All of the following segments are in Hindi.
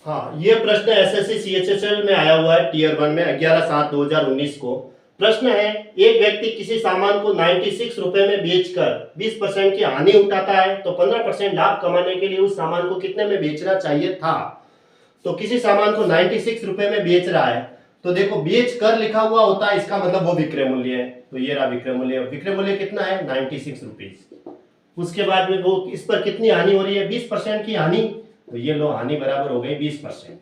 हाँ, ये प्रश्न एसएससी सीएचएसएल में आया हुआ है टीयर 1 में 11/7/2019 को। प्रश्न है, एक व्यक्ति किसी सामान को 96 रुपए में बेचकर 20% की हानि उठाता है तो 15% लाभ कमाने के लिए उस सामान को कितने में बेचना चाहिए था। तो किसी सामान को 96 रुपए में बेच रहा है, तो देखो बेच कर लिखा हुआ होता है, इसका मतलब वो विक्रय मूल्य है। तो ये रहा विक्रय मूल्य। विक्रय मूल्य कितना है? 96 रुपीज। उसके बाद में वो इस पर कितनी हानि हो रही है? 20% की हानि। तो ये लो हानि बराबर हो गई 20%।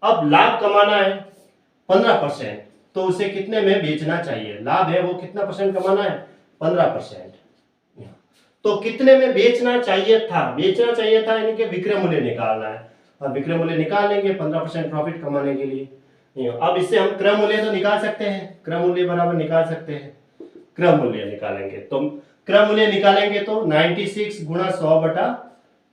अब लाभ कमाना है 15%, तो उसे कितने में बेचना चाहिए? लाभ है वो कितना परसेंट कमाना है? 15%। तो कितने में बेचना चाहिए था? बेचना चाहिए था यानी कि विक्रय मूल्य निकालना है। अब विक्रय मूल्य निकाल लेंगे 15% प्रॉफिट कमाने के लिए। अब इससे हम क्रय मूल्य तो निकाल सकते हैं, क्रय मूल्य बराबर निकाल सकते हैं। क्रय मूल्य निकालेंगे तो क्रय मूल्य निकालेंगे तो 96 गुणा 100 बटा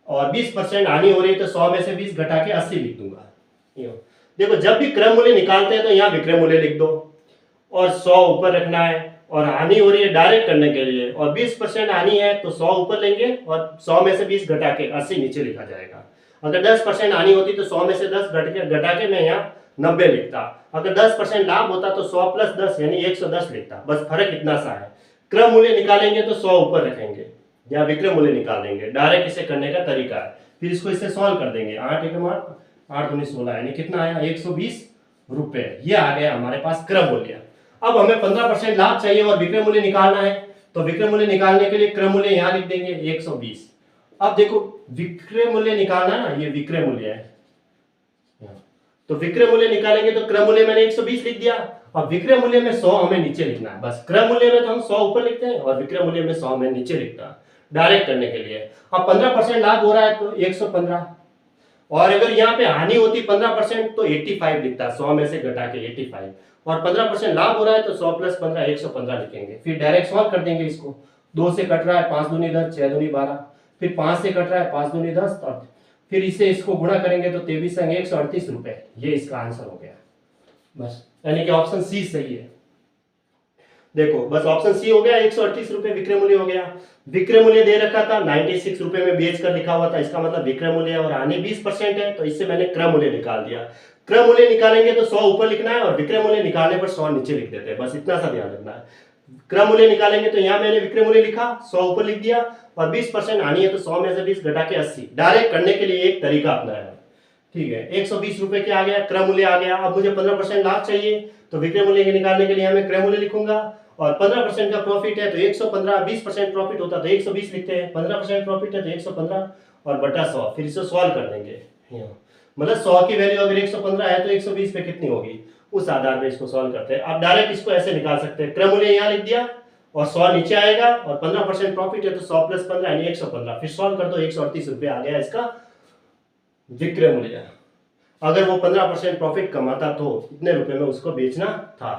और 20% हानि हो रही है तो 100 में से 20 घटा के 80 लिख दूंगा। देखो जब भी क्रय मूल्य निकालते हैं तो यहाँ विक्रय मूल्य लिख दो और 100 ऊपर रखना है, और हानि हो रही है डायरेक्ट करने के लिए और 20% हानि है तो 100 ऊपर लेंगे और 100 में से 20 घटा के 80 नीचे लिखा जाएगा। अगर 10% हानि होती तो 100 में से 10 घटा के मैं यहाँ 90 लिखता। अगर 10% लाभ होता तो 100 प्लस 10 यानी 110 लिखता। बस फर्क इतना सा है। क्रय मूल्य निकालेंगे तो 100 ऊपर रखेंगे या विक्रय मूल्य निकाल देंगे। डायरेक्ट इसे करने का तरीका है। फिर इसको इससे सॉल्व कर देंगे। 8 एकम 8 दूनी 16 यानी कितना आया? 120 रुपए। ये आ गया हमारे पास क्रय मूल्य। अब हमें 15% लाभ चाहिए और विक्रय मूल्य निकालना है, तो विक्रय मूल्य निकालने के लिए क्रय मूल्य यहां लिख देंगे 120। अब देखो विक्रय मूल्य निकालना है ना, ये विक्रय मूल्य है, तो विक्रय मूल्य निकालेंगे तो क्रय मूल्य मैंने 120 लिख दिया। अब विक्रय मूल्य में 100 हमें नीचे लिखना है। बस क्रय मूल्य में तो हम 100 ऊपर लिखते हैं और विक्रय मूल्य में 100 हमें नीचे लिखना है डायरेक्ट करने के लिए। अब 15% लाभ हो रहा है तो 115, और अगर यहाँ पे हानि होती 15% तो 85 लिखता, 100 में से घटा के 85, और 15% लाभ हो रहा है तो 100 प्लस 15 115 लिखेंगे। फिर डायरेक्ट सॉल्व कर देंगे इसको। 2 से कट रहा है 5 दूनी 10, 6 दूनी 12, फिर 5 से कट रहा है 5 दूनी 10, और फिर इसे इसको गुणा करेंगे तो 23 संग 138 रुपए। ये इसका आंसर हो गया। बस यानी कि ऑप्शन सी सही है। देखो बस ऑप्शन सी हो गया, 138 रुपए विक्रय मूल्य हो गया। विक्रय मूल्य दे रखा था 96 रुपए में बेच कर लिखा हुआ था, इसका मतलब विक्रय मूल्य है और हानि 20% है, तो इससे मैंने क्रय मूल्य निकाल दिया। क्रय मूल्य निकालेंगे तो 100 ऊपर लिखना है और विक्रय मूल्य निकालने पर 100 नीचे लिख देते हैं। बस इतना सा ध्यान रखना है। क्रय मूल्य निकालेंगे तो यहाँ मैंने विक्रय मूल्य लिखा, 100 ऊपर लिख दिया, और 20% हानि है तो 100 में से 20 घटा के 80। डायरेक्ट करने के लिए एक तरीका अपनाया। ठीक है, 120 रुपए के आ गया, क्रय मूल्य आ गया। अब मुझे 15% लाभ चाहिए तो विक्रय मूल्य निकालने के लिए मैं क्रय मूल्य लिखूंगा, और 15% का प्रॉफिट है तो 115, 20% प्रॉफिट होता तो 120 लिखते हैं, 15% प्रॉफिट है तो 115 और बटा 100। फिर इसे सॉल्व कर देंगे। मतलब 100 की वैल्यू अगर 115 है तो 120 पे कितनी होगी, उस आधार पे इसको सॉल्व करते हैं। आप डायरेक्ट इसको ऐसे निकाल सकते हैं, क्रय मूल्य यहाँ लिख दिया और 100 नीचे आएगा, और 15% प्रॉफिट है तो 100 प्लस 15 यानी 115। फिर सॉल्व कर दो, 138 रुपए आ गया इसका विक्रय मूल्य। अगर वो 15% प्रॉफिट कमाता तो इतने रुपए में उसको बेचना था।